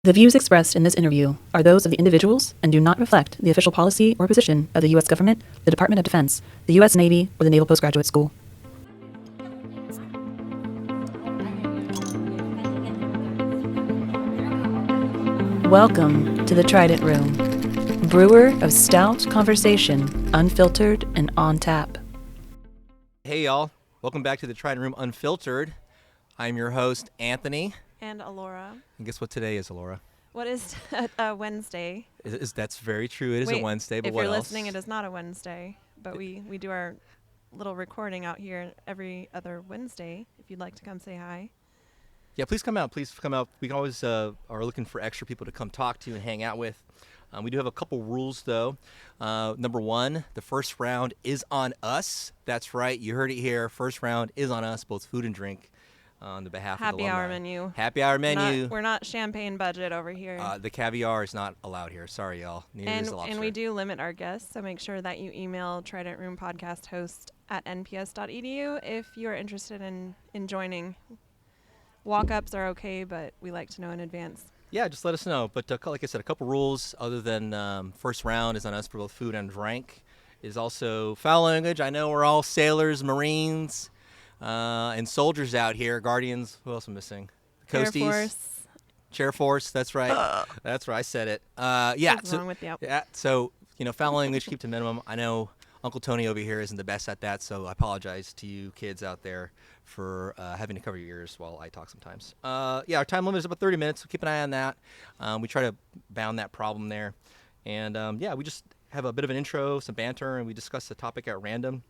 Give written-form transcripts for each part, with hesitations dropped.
The views expressed in this interview are those of the individuals and do not reflect the official policy or position of the U.S. government, the Department of Defense, the U.S. Navy, or the Naval Postgraduate School. Welcome to the Trident Room, brewer of stout conversation, unfiltered and on tap. Hey y'all, welcome back to the Trident Room Unfiltered. I'm your host, Anthony. And Elaura. And guess what today is, Elaura? What is Wednesday? That's very true. It is a Wednesday, but what else? If you're listening, it is not a Wednesday. But we do our little recording out here every other Wednesday. If you'd like to come say hi. Yeah, please come out. Please come out. We always are looking for extra people to come talk to and hang out with. We do have a couple rules, though. Number one, the first round is on us. That's right. You heard it here. First round is on us, both food and drink. On the behalf of the Happy hour menu. Happy hour menu. We're not champagne budget over here. The caviar is not allowed here. Sorry, y'all. Neither is the lobster. And we do limit our guests, so make sure that you email Trident Room Podcast host at nps.edu if you're interested in joining. Walk-ups are okay, but we like to know in advance. Yeah, just let us know. But like I said, a couple rules other than first round is on us for both food and drink. Is also foul language. I know we're all sailors, Marines, and soldiers out here. Guardians. Who else am I missing? Coasties. Air Force. Chair Force. That's right. That's right. I said it. Yeah. What's wrong with you? Yeah. So foul language, keep to minimum. I know Uncle Tony over here isn't the best at that, so I apologize to you kids out there for having to cover your ears while I talk sometimes. Yeah, our time limit is about 30 minutes, so keep an eye on that. We try to bound that problem there. And, yeah, we just have a bit of an intro, some banter, and we discuss the topic at random.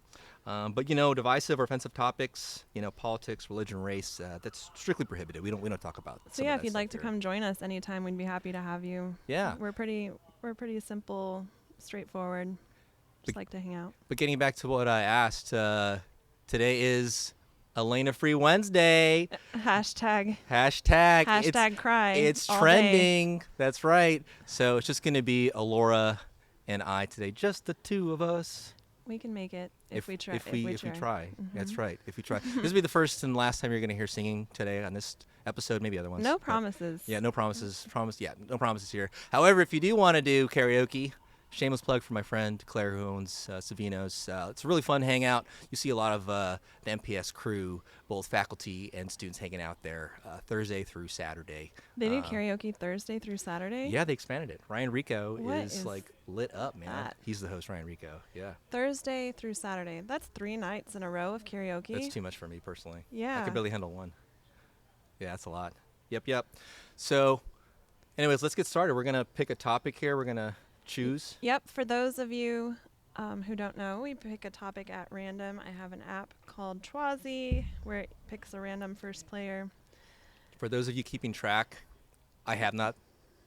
But, divisive or offensive topics, politics, religion, race, that's strictly prohibited. We don't talk about So, yeah, if you'd like to come join us anytime, we'd be happy to have you. Yeah. We're pretty simple, straightforward. Just like to hang out. But getting back to what I asked, today is Elena Free Wednesday. Hashtag cry. It's all trending. Day. That's right. So it's just going to be Elaura and I today, just the two of us. We can make it if we try. If we try. Mm-hmm. That's right. If we try. This will be the first and last time you're going to hear singing today on this episode, maybe other ones. No promises. Yeah, no promises. No promises here. However, if you do want to do karaoke, shameless plug for my friend Claire who owns Savino's. It's a really fun hangout. You see a lot of the MPS crew, both faculty and students hanging out there Thursday through Saturday. They do karaoke Thursday through Saturday? Yeah, they expanded it. Ryan Rico is like lit up, man. That? He's the host, Ryan Rico. Yeah. Thursday through Saturday. That's 3 nights in a row of karaoke. That's too much for me personally. Yeah. I could barely handle one. Yeah, that's a lot. Yep. So, anyways, let's get started. We're going to pick a topic here. We're going to choose. Yep. For those of you who don't know, we pick a topic at random. I have an app called Twazi where it picks a random first player. For those of you keeping track, I have not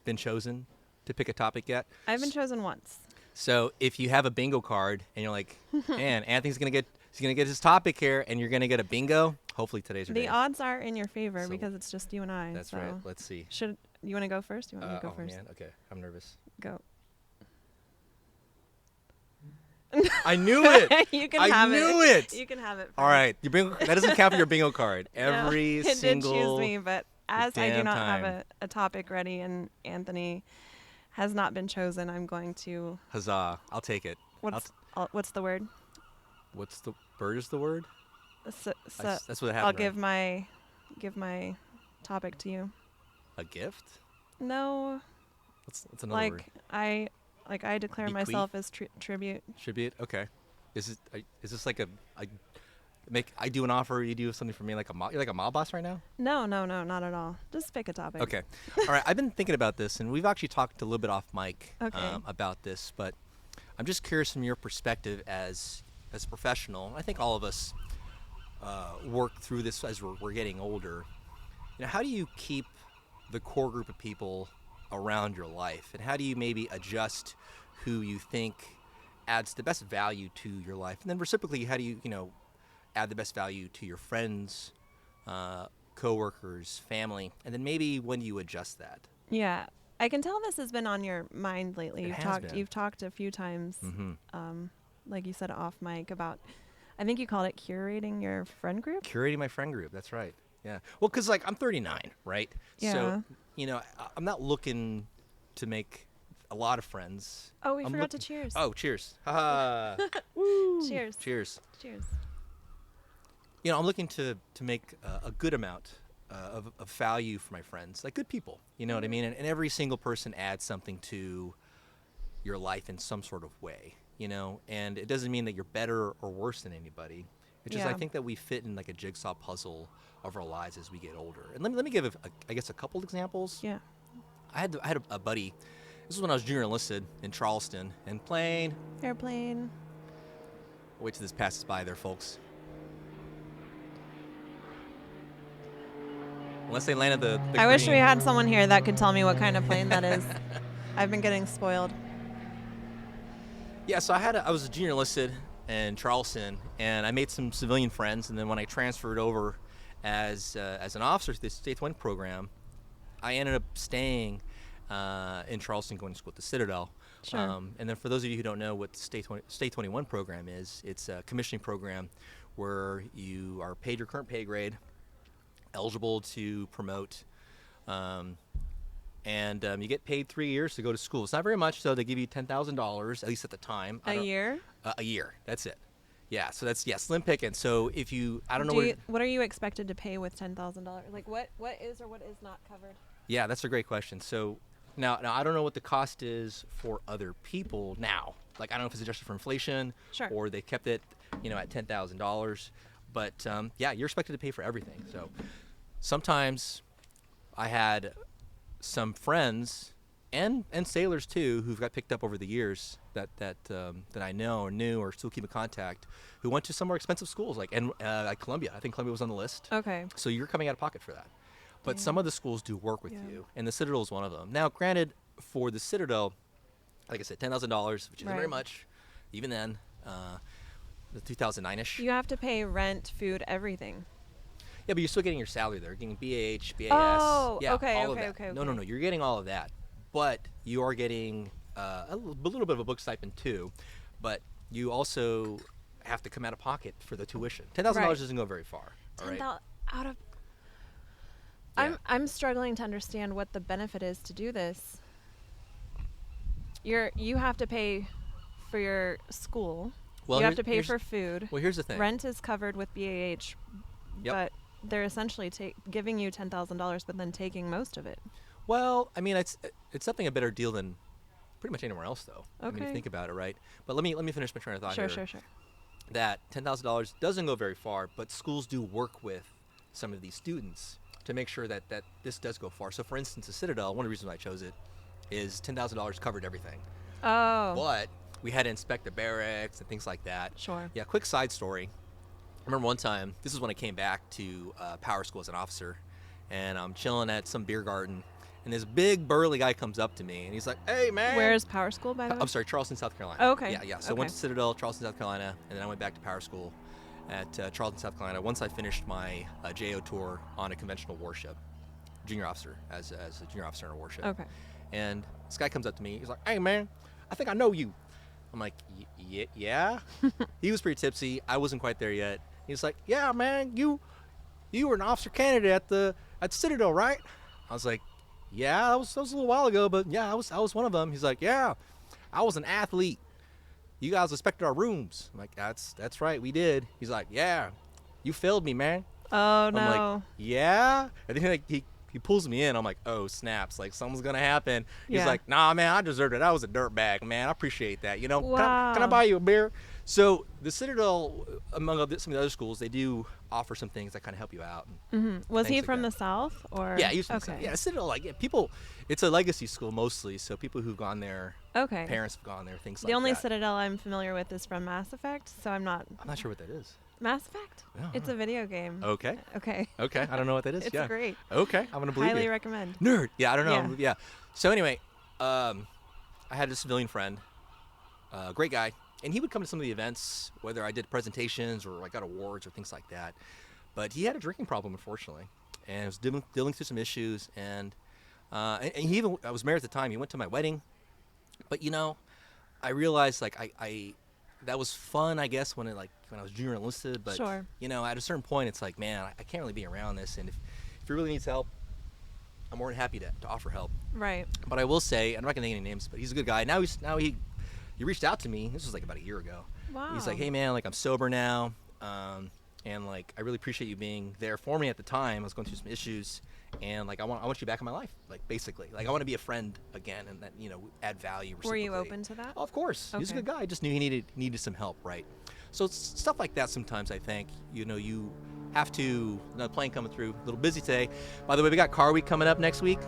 been chosen to pick a topic yet. I've been chosen once. So if you have a bingo card and you're like, man, Anthony's gonna get his topic here, and you're gonna get a bingo. Hopefully today's your day. The odds are in your favor because it's just you and I. That's right. Let's see. Should you want to go first? You want me to go first? Man. Okay. I'm nervous. Go. I knew it. You can have it. I knew it. You can have it. All right. Your bingo, that doesn't count for your bingo card. Every no, single. It did choose me, but as I do not time. have a topic ready and Anthony has not been chosen, I'm going to. Huzzah! I'll take it. What's the word? What's the bird is the word? That's what happened. I'll give my topic to you. A gift? No. What's another word? I declare Bequeath? myself as tribute. Tribute. Okay. Is this like I do an offer, you do something for me, like you're like a mob boss right now? No, not at all. Just pick a topic. Okay. All right. I've been thinking about this, and we've actually talked a little bit off mic about this, but I'm just curious from your perspective as a professional. I think all of us work through this as we're getting older. How do you keep the core group of people around your life, and how do you maybe adjust who you think adds the best value to your life, and then reciprocally, how do you add the best value to your friends, coworkers, family, and then maybe when do you adjust that? Yeah, I can tell this has been on your mind lately. You've talked a few times, like you said off mic about. I think you called it curating your friend group. Curating my friend group. That's right. Yeah. Well, because I'm 39, right? Yeah. So I'm not looking to make a lot of friends. Oh, we forgot to cheers. Oh, cheers. Woo. Cheers. Cheers. Cheers. I'm looking to make a good amount of value for my friends, like good people. You know what I mean? And every single person adds something to your life in some sort of way, and it doesn't mean that you're better or worse than anybody. It's just I think that we fit in like a jigsaw puzzle of our lives as we get older. And let me give a couple examples. Yeah. I had a buddy. This was when I was junior enlisted in Charleston, and Airplane. Wait till this passes by there, folks. Unless they landed the I wish we green. had someone here that could tell me what kind of plane that is. I've been getting spoiled. Yeah, so I was a junior enlisted in Charleston, and I made some civilian friends. And then when I transferred over as an officer to the State 20 program, I ended up staying in Charleston, going to school at the Citadel. Sure. And then for those of you who don't know what the State 21 program is, it's a commissioning program where you are paid your current pay grade, eligible to promote, and you get paid 3 years to go to school. It's not very much, so they give you $10,000, at least at the time. A year? A year, that's it. Yeah, so that's slim picking. So if I don't know what are you expected to pay with $10,000? Like what is or what is not covered? Yeah, that's a great question. So now I don't know what the cost is for other people now. Like I don't know if it's adjusted for inflation, Sure. or they kept it, at $10,000. But you're expected to pay for everything. So sometimes I had some friends and sailors too who've got picked up over the years that I know or knew or still keep in contact, who went to some more expensive schools like Columbia. I think Columbia was on the list. Okay. So you're coming out of pocket for that. But some of the schools do work with you, and the Citadel is one of them. Now, granted, for the Citadel, like I said, $10,000, which isn't very much, even then, the 2009-ish. You have to pay rent, food, everything. Yeah, but you're still getting your salary there. You're getting BAH, BAS. Oh, yeah, okay, all okay, of that. okay. No, you're getting all of that. But you are getting a little bit of a book stipend too. But you also have to come out of pocket for the tuition. $10,000 doesn't go very far. All right? Out of. Yeah. I'm struggling to understand what the benefit is to do this. You have to pay for your school. Well, you have to pay for food. Well, here's the thing. Rent is covered with BAH, but they're essentially giving you $10,000, but then taking most of it. Well, I mean, it's something a better deal than pretty much anywhere else, though. Okay. I mean, if you think about it, right? But let me finish my train of thought here. Sure. That $10,000 doesn't go very far, but schools do work with some of these students to make sure that this does go far. So, for instance, the Citadel, one of the reasons I chose it is $10,000 covered everything. Oh. But we had to inspect the barracks and things like that. Sure. Yeah, quick side story. I remember one time, this is when I came back to Power School as an officer, and I'm chilling at some beer garden, and this big burly guy comes up to me, and he's like, "Hey, man." Where is Power School, by the way? I'm sorry, Charleston, South Carolina. Oh, okay. Yeah. So I went to Citadel, Charleston, South Carolina, and then I went back to Power School at Charleston, South Carolina. Once I finished my JO tour on a conventional warship, junior officer, as a junior officer in a warship. Okay. And this guy comes up to me. He's like, "Hey, man, I think I know you." I'm like, "Yeah." He was pretty tipsy. I wasn't quite there yet. He's like, "Yeah, man, you were an officer candidate at Citadel, right?" I was like, "Yeah, that was a little while ago, but yeah, I was one of them." He's like, "Yeah, I was an athlete. You guys inspected our rooms." I'm like, "That's right, we did." He's like, "Yeah, you failed me, man." Oh, no. I'm like, "Yeah," and then he pulls me in. I'm like, "Oh, snaps! Like something's gonna happen." He's Yeah. like, "Nah, man, I deserved it. I was a dirtbag, man. I appreciate that. Can Wow. I buy you a beer?" So the Citadel, among some of the other schools, they do offer some things that kind of help you out. Was he things like from that. the South or? Yeah, he was from okay. yeah, Citadel. People. It's a legacy school mostly, so people who've gone there, Okay. parents have gone there, things like The that. only Citadel I'm familiar with is from Mass Effect, so I'm not. I'm not sure what that is. Mass Effect? No, It's a video game. Okay. Okay. Okay. I don't know what that is. It's yeah. great. Okay. I'm gonna believe Highly you. recommend. Nerd. Yeah. I don't know. Yeah. Yeah. So anyway, I had a civilian friend, great guy, and he would come to some of the events, whether I did presentations or I got awards or things like that. But he had a drinking problem, unfortunately, and was dealing through some issues. And he even, I was married at the time. He went to my wedding, but I realized like I that was fun, I guess, when I was junior enlisted. But Sure. at a certain point, it's like, man, I can't really be around this. And if he really needs help, I'm more than happy to offer help. Right. But I will say, I'm not gonna name any names, but he's a good guy. Now he reached out to me. This was like about a year ago. Wow. He's like, hey man, like I'm sober now, and like I really appreciate you being there for me at the time. I was going through some issues, and like I want you back in my life, like basically, like I want to be a friend again, and that add value. Were you open to that? Oh, of course. Okay. He's a good guy. I just knew he needed some help, right? So it's stuff like that. Sometimes I think you have to. The plane coming through. A little busy today. By the way, we got Car Week coming up next week.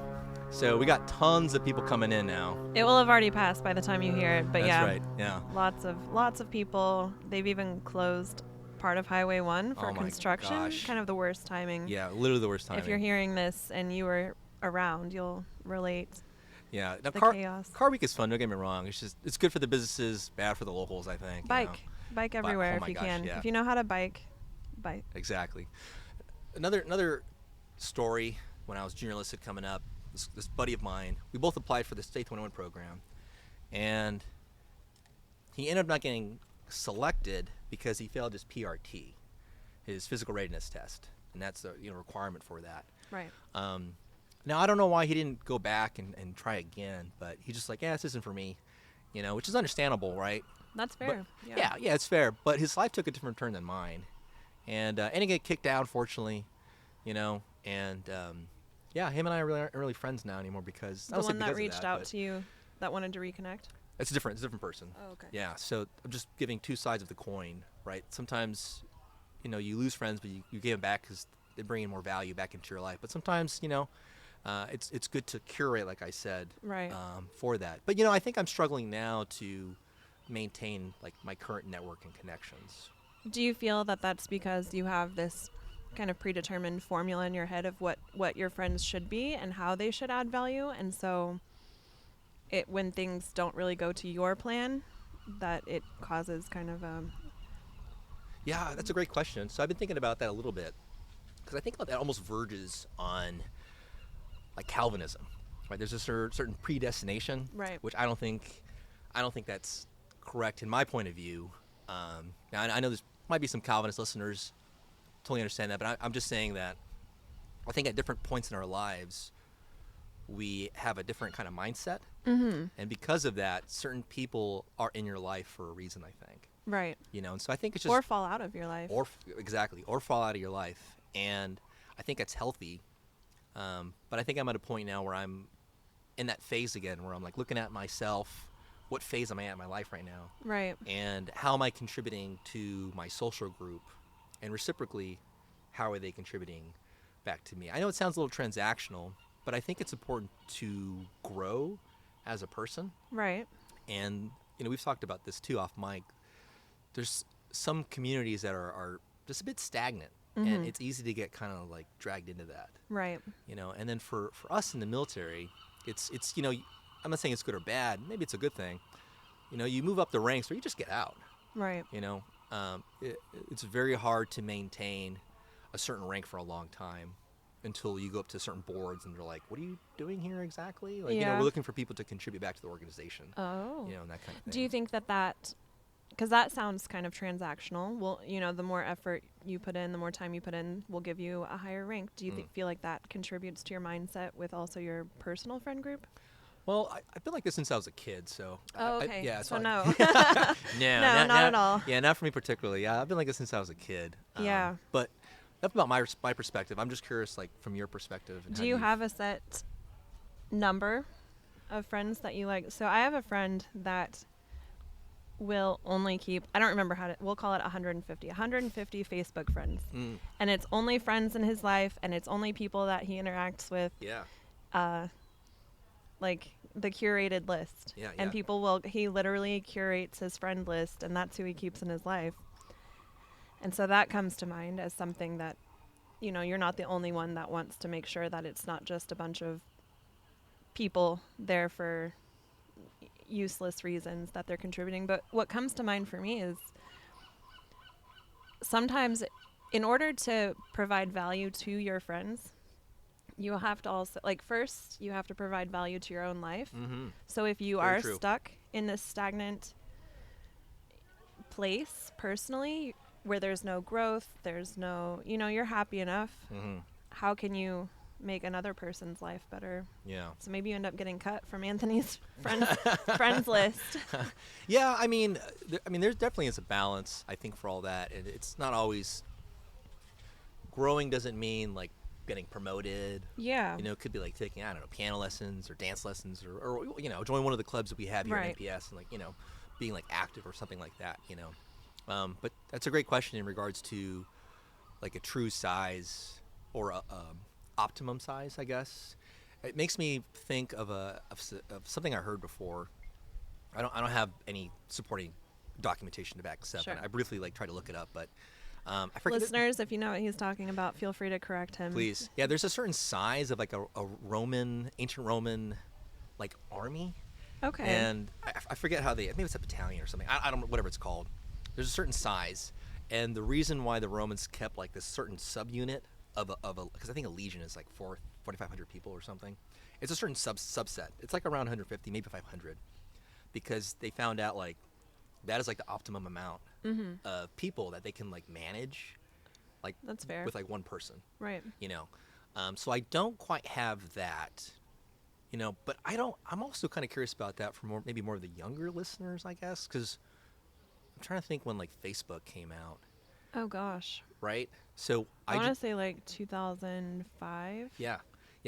So we got tons of people coming in now. It will have already passed by the time you hear it, but That's yeah. right. Yeah. Lots of people. They've even closed part of Highway 1 for construction. Gosh. Kind of the worst timing. Yeah, literally the worst timing. If you're hearing this and you were around, you'll relate. Yeah. Now, the chaos. Car Week is fun. Don't get me wrong. It's good for the businesses, bad for the locals, I think. Bike everywhere if you can. Yeah. If you know how to bike. Exactly. Another story. When I was junior enlisted coming up, this buddy of mine, we both applied for the State 21 program, and he ended up not getting selected because he failed his PRT, his physical readiness test, and that's the requirement for that. Right. Now I don't know why he didn't go back and try again, but he's just like, yeah, this isn't for me, which is understandable, right? That's fair. But, yeah, it's fair. But his life took a different turn than mine, and he got kicked out, fortunately, and yeah, him and I aren't really friends now anymore because the one that reached out to you that wanted to reconnect. It's a different person. Oh, okay. Yeah, so I'm just giving two sides of the coin, right? Sometimes, you lose friends, but you give them back because they bring in more value back into your life. But sometimes, it's good to curate, like I said, right. For that. But I think I'm struggling now to maintain like my current network and connections. Do you feel that that's because you have this kind of predetermined formula in your head of what your friends should be and how they should add value, and so when things don't really go to your plan, that it causes kind of a... Yeah, that's a great question. So I've been thinking about that a little bit because I think about that almost verges on like Calvinism, right? There's a certain predestination, right, which I don't think that's correct in my point of view. Now I know there might be some Calvinist listeners. Totally understand that, but I'm just saying that I think at different points in our lives we have a different kind of mindset, and because of that, certain people are in your life for a reason, I think. Right. And so I think it's just... Or fall out of your life. Or fall out of your life, and I think it's healthy, but I think I'm at a point now where I'm in that phase again, where I'm like looking at myself, what phase am I at in my life right now? Right. And how am I contributing to my social group? And reciprocally, how are they contributing back to me? I know it sounds a little transactional, but I think it's important to grow as a person. Right. And, we've talked about this too off mic. There's some communities that are just a bit stagnant, and it's easy to get kind of like dragged into that. Right. And then for us in the military, it's I'm not saying it's good or bad. Maybe it's a good thing. You move up the ranks or you just get out. Right. It's very hard to maintain a certain rank for a long time until you go up to certain boards and they're like, what are you doing here exactly? Like, we're looking for people to contribute back to the organization. Oh. And that kind of thing. Do you think that because that sounds kind of transactional. Well, the more effort you put in, the more time you put in, will give you a higher rank. Do you feel like that contributes to your mindset with also your personal friend group? Well, I've been like this since I was a kid, so... Oh, okay. So no. No, not at all. Yeah, not for me particularly. Yeah, I've been like this since I was a kid. Yeah. But enough about my perspective. I'm just curious, like, from your perspective. And Do you have a set number of friends that you like? So I have a friend that will only keep... I don't remember we'll call it 150 Facebook friends. And it's only friends in his life, and it's only people that he interacts with. Yeah. Like the curated list. Yeah. And he literally curates his friend list, and that's who he keeps in his life. And so that comes to mind as something that, you're not the only one that wants to make sure that it's not just a bunch of people there for useless reasons that they're contributing. But what comes to mind for me is sometimes in order to provide value to your friends, you have to also, first, you have to provide value to your own life. So if you are stuck in this stagnant place personally, where there's no growth, there's no, you're happy enough, how can you make another person's life better. Yeah. So maybe you end up getting cut from Anthony's friends list. Yeah, I mean, there's definitely is a balance, I think, for all that. And it's not always growing doesn't mean like getting promoted. Yeah. You know, it could be like taking, I don't know, piano lessons or dance lessons or you know, join one of the clubs that we have here at NPS and like, you know, being like active or something like that, you know. But that's a great question in regards to like a true size or a optimum size, I guess. It makes me think of something I heard before. I don't have any supporting documentation to back this up. Sure. I briefly like tried to look it up, but I forget. Listeners, if you know what he's talking about, feel free to correct him. Please. Yeah, there's a certain size of like a ancient Roman like army. Okay. And I forget how maybe it's a battalion or something. I don't know, whatever it's called. There's a certain size. And the reason why the Romans kept like this certain subunit of because I think a legion is like 4,500 people or something. It's a certain subset. It's like around 150, maybe 500, because they found out like that is like the optimum amount of people that they can like manage, like that's fair with like one person, right? You know, so I don't quite have that, you know, but I'm also kind of curious about that for maybe more of the younger listeners, I guess, because I'm trying to think when like Facebook came out. Oh gosh. Right. So I want to say like 2005. Yeah.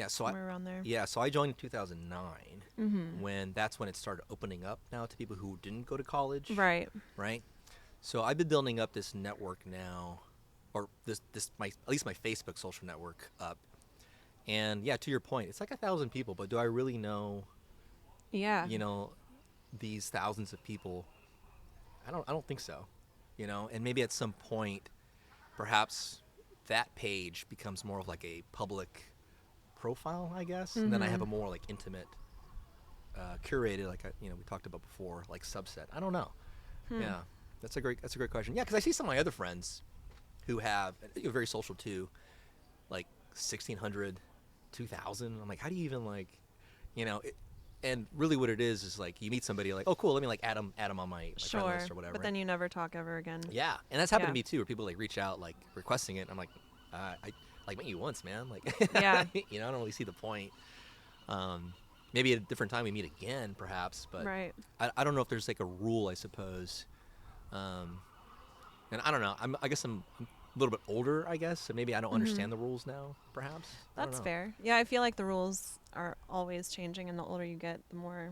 So somewhere around there. Yeah. So I joined in 2009 that's when it started opening up now to people who didn't go to college. Right. Right. So I've been building up this network now, or at least my Facebook social network up. And yeah, to your point, it's like 1,000 people, but do I really know? Yeah. You know, these thousands of people. I don't think so. You know, and maybe at some point, perhaps that page becomes more of like a public profile, I guess, and then I have a more like intimate, curated, like we talked about before, like subset. I don't know. Yeah, that's a great question. Yeah, because I see some of my other friends who have very social too, like 1,600, 2,000. I'm like, how do you even like, you know? And really what it is like you meet somebody like, oh cool, let me like add them on my friend list or whatever. But then you never talk ever again. Yeah, and that's happened to me too, where people like reach out like requesting it. And I'm like, I like met you once, man. Like, yeah, you know, I don't really see the point. Maybe at a different time we meet again, perhaps. But right. I don't know if there's like a rule, I suppose. And I don't know. I guess I'm a little bit older, I guess, so maybe I don't understand the rules now, perhaps. That's fair. Yeah, I feel like the rules are always changing, and the older you get, the more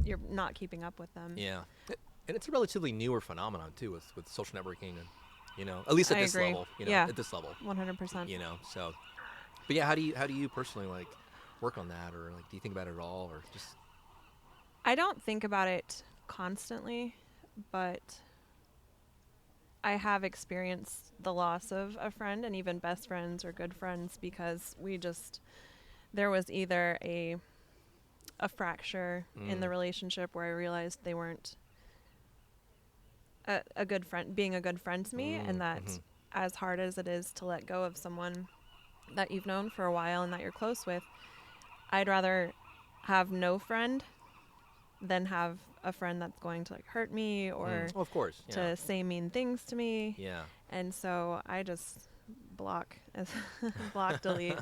you're not keeping up with them. Yeah. And it's a relatively newer phenomenon, too, with social networking, and, you know, at least at this level. You know, at this level. 100%. You know, so. But yeah, how do you personally, like, work on that, or, like, do you think about it at all, or just? I don't think about it constantly, but I have experienced the loss of a friend, and even best friends or good friends, because there was either a fracture in the relationship where I realized they weren't a good friend, being a good friend to me, and that as hard as it is to let go of someone that you've known for a while and that you're close with, I'd rather have no friend than have a friend that's going to like hurt me or of course, to say mean things to me. Yeah. And so I just block, delete.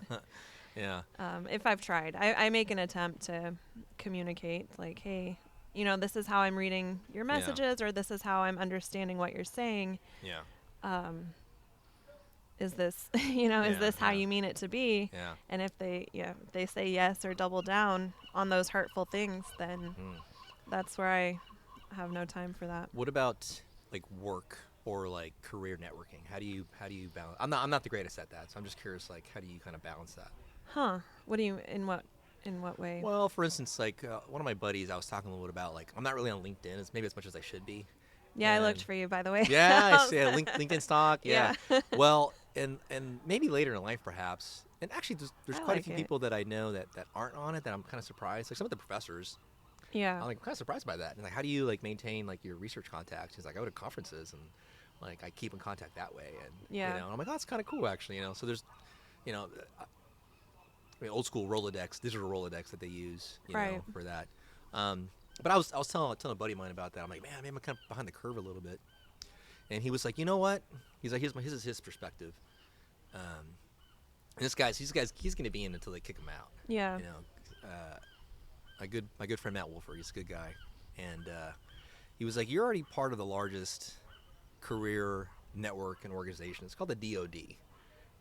Yeah. If I've tried, I make an attempt to communicate like, hey, you know, this is how I'm reading your messages, or this is how I'm understanding what you're saying. Yeah. Is this, is this how you mean it to be? Yeah. And if they say yes or double down on those hurtful things, then that's where I have no time for that. What about like work or like career networking? How do you balance? I'm not the greatest at that, so I'm just curious, like, how do you kind of balance that? What do you, in what way? Well, for instance, like one of my buddies, I was talking a little bit about, like, I'm not really on LinkedIn as much as I should be. Yeah, I looked for you, by the way. Yeah, I see LinkedIn stock. Yeah. Well, and maybe later in life, perhaps. And actually, there's quite a few people that I know that aren't on it that I'm kind of surprised. Like some of the professors. Yeah. I'm like kind of surprised by that. And like, how do you like maintain like your research contacts? He's like, I go to conferences and like I keep in contact that way. And you know, I'm like, oh, that's kind of cool actually. You know, so there's, you know, old school Rolodex, digital Rolodex that they use, you know, for that. But I was telling a buddy of mine about that. I'm like, man, maybe I'm kind of behind the curve a little bit. And he was like, you know what? He's like, here's his perspective. And he's going to be in until they kick him out. Yeah. You know, my good friend Matt Wolfer, he's a good guy, and he was like, "You're already part of the largest career network and organization. It's called the DoD,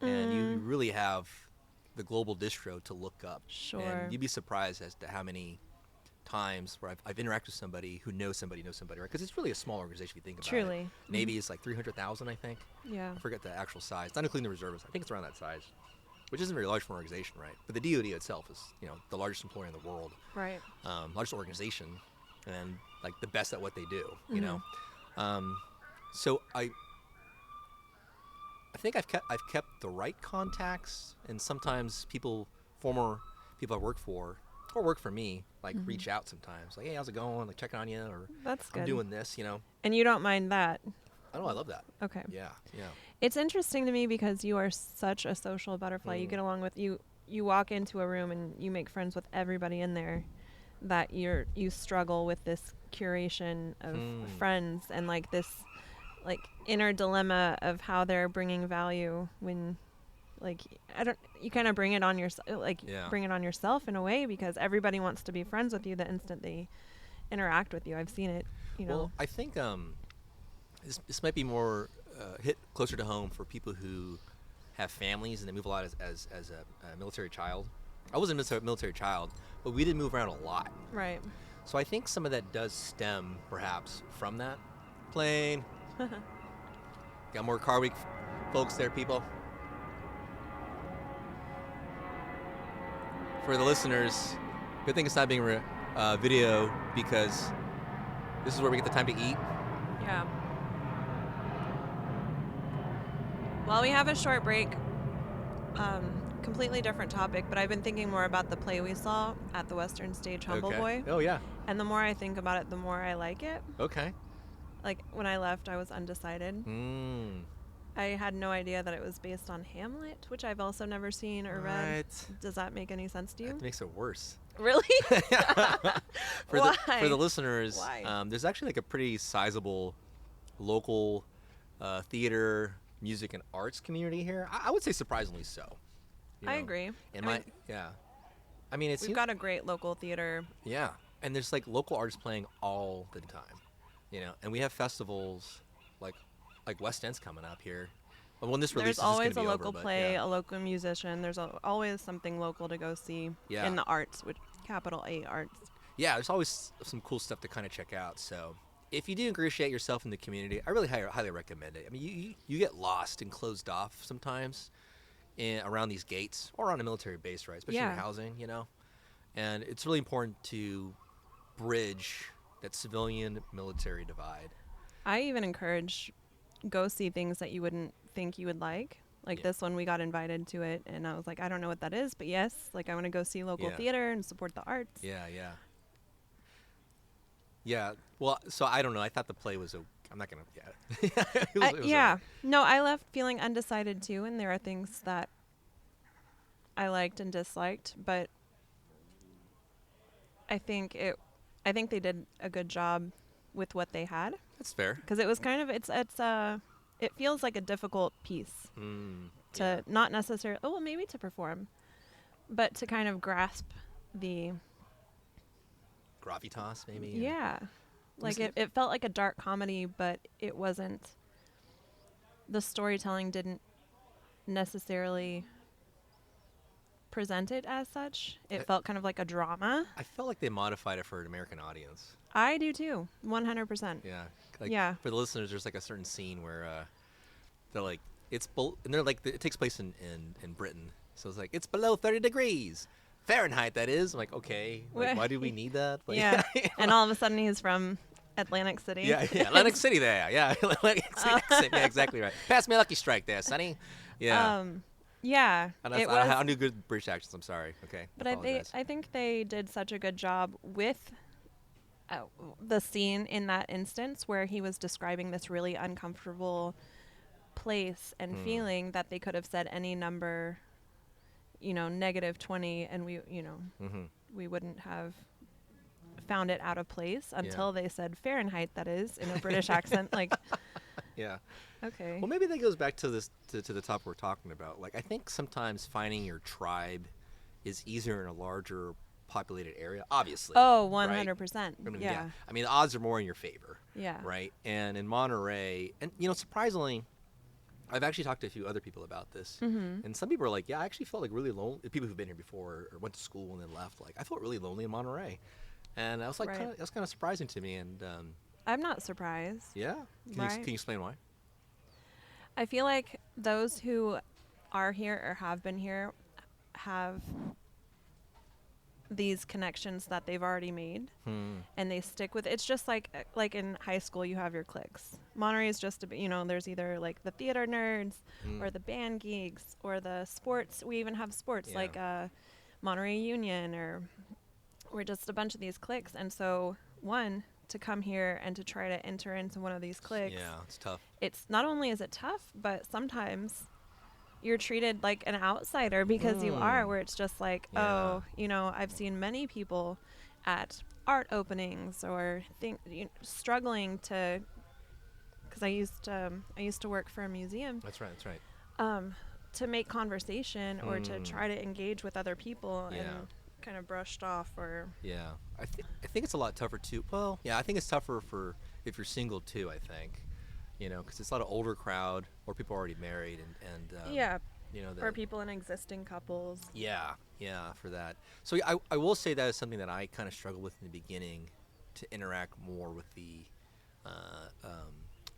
and you really have the global distro to look up. Sure. And you'd be surprised as to how many times where I've interacted with somebody who knows somebody, right? Because it's really a small organization if you think about it. Truly. Navy is like 300,000, I think. Yeah. I forget the actual size, not including the reservists. I think it's around that size, which isn't very large for an organization, right? But the DoD itself is, the largest employer in the world. Right. Largest organization, and like the best at what they do, you know. So I think I've kept the right contacts, and sometimes former people I work for or work for me, like reach out sometimes, like, "Hey, how's it going? Like checking on you," or That's good. "I'm doing this," And you don't mind that? I know, I love that. Okay. Yeah. It's interesting to me because you are such a social butterfly. You get along with you walk into a room and you make friends with everybody in there, that you struggle with this curation of friends and like this like inner dilemma of how they're bringing value when like you kind of bring it on bring it on yourself in a way, because everybody wants to be friends with you the instant they interact with you. I've seen it, Well, I think this might be more hit closer to home for people who have families and they move a lot as a military child. I wasn't a military child, but we did move around a lot. Right. So I think some of that does stem perhaps from that. Plane. Got more car week folks there, people. For the listeners, good thing it's not being video, because this is where we get the time to eat. Yeah. Well, we have a short break. Completely different topic, but I've been thinking more about the play we saw at the Western Stage, Humble Boy. Oh, yeah. And the more I think about it, the more I like it. Okay. Like, when I left, I was undecided. I had no idea that it was based on Hamlet, which I've also never seen or read. Does that make any sense to you? That makes it worse. Really? For the listeners, Why? there's actually like a pretty sizable local theater, music, and arts community here. I would say surpringly so. I agree. I mean, we've got a great local theater. Yeah, and there's like local artists playing all the time, and we have festivals like West End's coming up here. But when this releases, there's always it's gonna a be local over, play, yeah. a local musician. There's always something local to go see in the arts, with capital A arts. Yeah, there's always some cool stuff to kind of check out. So if you do ingratiate yourself in the community, I really highly recommend it. I mean, you get lost and closed off sometimes around these gates or on a military base, right? Especially in housing, And it's really important to bridge that civilian-military divide. I even encourage go see things that you wouldn't think you would like. Like this one, we got invited to it, and I was like, I don't know what that is, but yes, like I want to go see local theater and support the arts. Yeah. Well, so I don't know. I thought the play was I'm not gonna. Yeah. No, I left feeling undecided too, and there are things that I liked and disliked, but I think they did a good job with what they had. That's fair. Because it was kind of it feels like a difficult piece to not necessarily maybe to perform, but to kind of grasp the gravitas, maybe. Yeah. Like it felt like a dark comedy, but it wasn't. The storytelling didn't necessarily present it as such. It felt kind of like a drama. I felt like they modified it for an American audience. I do too, 100%. Yeah. For the listeners, there's like a certain scene where they're like, and they're like, it takes place in Britain, so it's like it's below 30 degrees Fahrenheit. That is. I'm like, okay, why do we need that? Like, yeah. And all of a sudden he's from Atlantic City. Yeah, Atlantic City there. Yeah, Atlantic City. Yeah, exactly right. Pass me a lucky strike there, Sonny. Yeah. Yeah. I do good British accents. I'm sorry. Okay. But I think they did such a good job with the scene in that instance where he was describing this really uncomfortable place and feeling that they could have said any number, -20, and we wouldn't have found it out of place until they said Fahrenheit, that is, in a British accent. Like, Yeah. Okay. Well, maybe that goes back to this to the topic we're talking about. Like, I think sometimes finding your tribe is easier in a larger populated area, obviously. Oh, 100%. 100%. Yeah. I mean, the odds are more in your favor. Yeah. Right? And in Monterey, and, surprisingly, I've actually talked to a few other people about this. Mm-hmm. And some people are like, yeah, I actually felt like really lonely. People who've been here before or went to school and then left, like, I felt really lonely in Monterey. And I was like, Right. that's kind of surprising to me. And I'm not surprised. yeah. Can you explain why? I feel like those who are here or have been here have these connections that they've already made, and they stick with it. It's just like in high school you have your cliques. Monterey is just there's either like the theater nerds or the band geeks or the sports. We even have sports like Monterey Union, or we're just a bunch of these cliques. And so to come here and to try to enter into one of these cliques, it's tough. It's not only is it tough, but sometimes you're treated like an outsider because you are, where it's just like, I've seen many people at art openings or struggling to, because I used to work for a museum. That's right. To make conversation or to try to engage with other people and kind of brushed off or. Yeah, I think it's a lot tougher too. Well, yeah, I think it's tougher for if you're single too. I think. Because it's a lot of older crowd or people already married and or people in existing couples. Yeah, for that. So I will say that is something that I kind of struggled with in the beginning, to interact more with the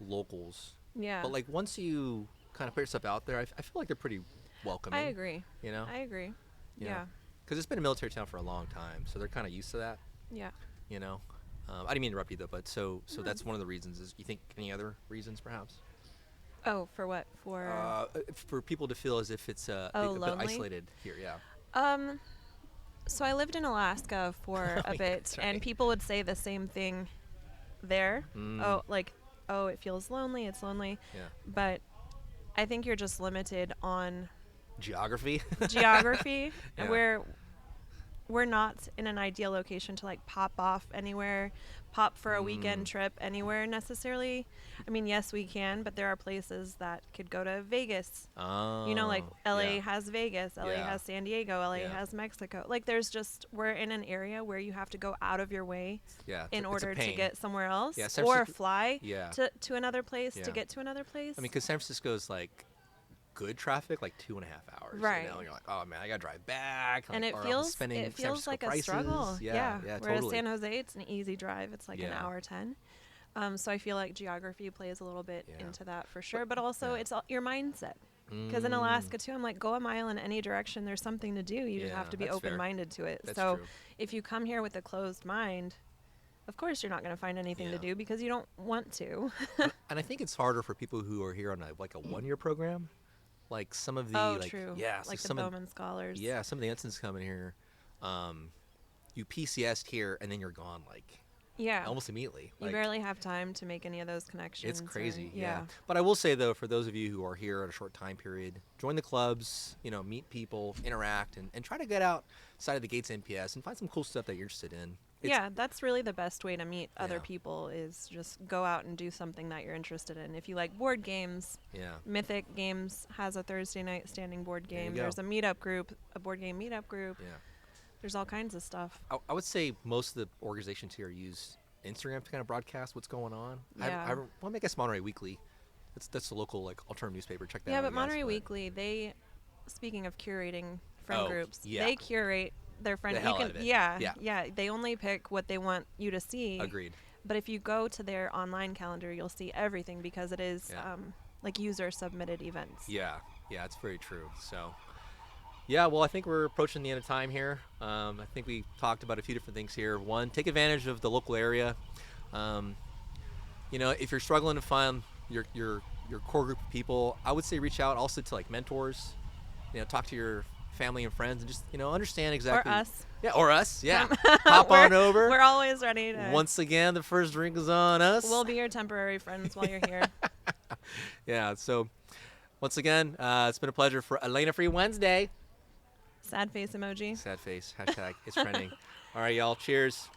locals. Yeah. But like once you kind of put yourself out there, I feel like they're pretty welcoming. I agree. I agree. Yeah. Because it's been a military town for a long time, so they're kind of used to that. Yeah. I didn't mean to interrupt you though, but so that's one of the reasons. Is you think any other reasons perhaps? Oh, for what? For people to feel as if it's a bit isolated here, So I lived in Alaska for a bit, and people would say the same thing there. It feels lonely. It's lonely. Yeah. But I think you're just limited on geography. Yeah. We're not in an ideal location to like pop off anywhere, pop for a weekend trip anywhere necessarily. I mean, yes, we can, but there are places that could go to Vegas. Like LA has Vegas, LA has San Diego, LA has Mexico. Like we're in an area where you have to go out of your way in order to get somewhere else or fly to another place to get to another place. I mean, because San Francisco is like good traffic, like 2.5 hours. Right. You're like, oh man, I gotta drive back. And it feels like a struggle. Yeah. Whereas totally. San Jose, it's an easy drive. It's like an hour 10. So I feel like geography plays a little bit into that for sure. But also it's your mindset. Because in Alaska too, I'm like, go a mile in any direction. There's something to do. You just have to be open-minded to it. That's so true. If you come here with a closed mind, of course you're not going to find anything to do because you don't want to. And I think it's harder for people who are here on a 1-year program. Like some of the true. Yeah, like so the Bowman Scholars. Yeah, some of the ensigns coming here, you PCS'd here and then you're gone almost immediately. You barely have time to make any of those connections. It's crazy. Yeah. But I will say though, for those of you who are here at a short time period, join the clubs, meet people, interact, and try to get outside of the gates of NPS and find some cool stuff that you're interested in. That's really the best way to meet other people is just go out and do something that you're interested in. If you like board games, Mythic Games has a Thursday night standing board game. There's a meetup group, a board game meetup group. Yeah. There's all kinds of stuff. I would say most of the organizations here use Instagram to kind of broadcast what's going on. Yeah. I guess Monterey Weekly. That's the local alternative newspaper. Check that out. Yeah, but Monterey Weekly, speaking of curating friend groups, they curate their friend. The hell out of it. They only pick what they want you to see. Agreed. But if you go to their online calendar, you'll see everything because it is like user submitted events. Yeah, it's very true. So, well, I think we're approaching the end of time here. I think we talked about a few different things here. One, take advantage of the local area. If you're struggling to find your core group of people, I would say reach out also to mentors. Talk to your family and friends and just understand exactly. Or us. Hop on over. We're always ready to. Once again, the first drink is on us. We'll be your temporary friends while you're here. So once again, it's been a pleasure for Elena Free Wednesday. Sad face emoji. Sad face. Hashtag it's trending. All right, y'all. Cheers.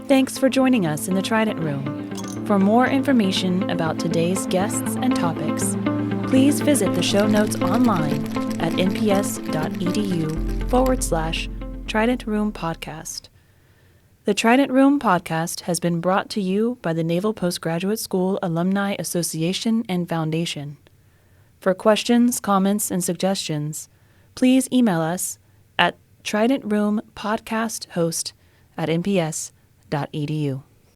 Thanks for joining us in the Trident Room. For more information about today's guests and topics, please visit the show notes online at nps.edu/Trident Room Podcast. The Trident Room Podcast has been brought to you by the Naval Postgraduate School Alumni Association and Foundation. For questions, comments, and suggestions, please email us at tridentroompodcasthost@nps.edu.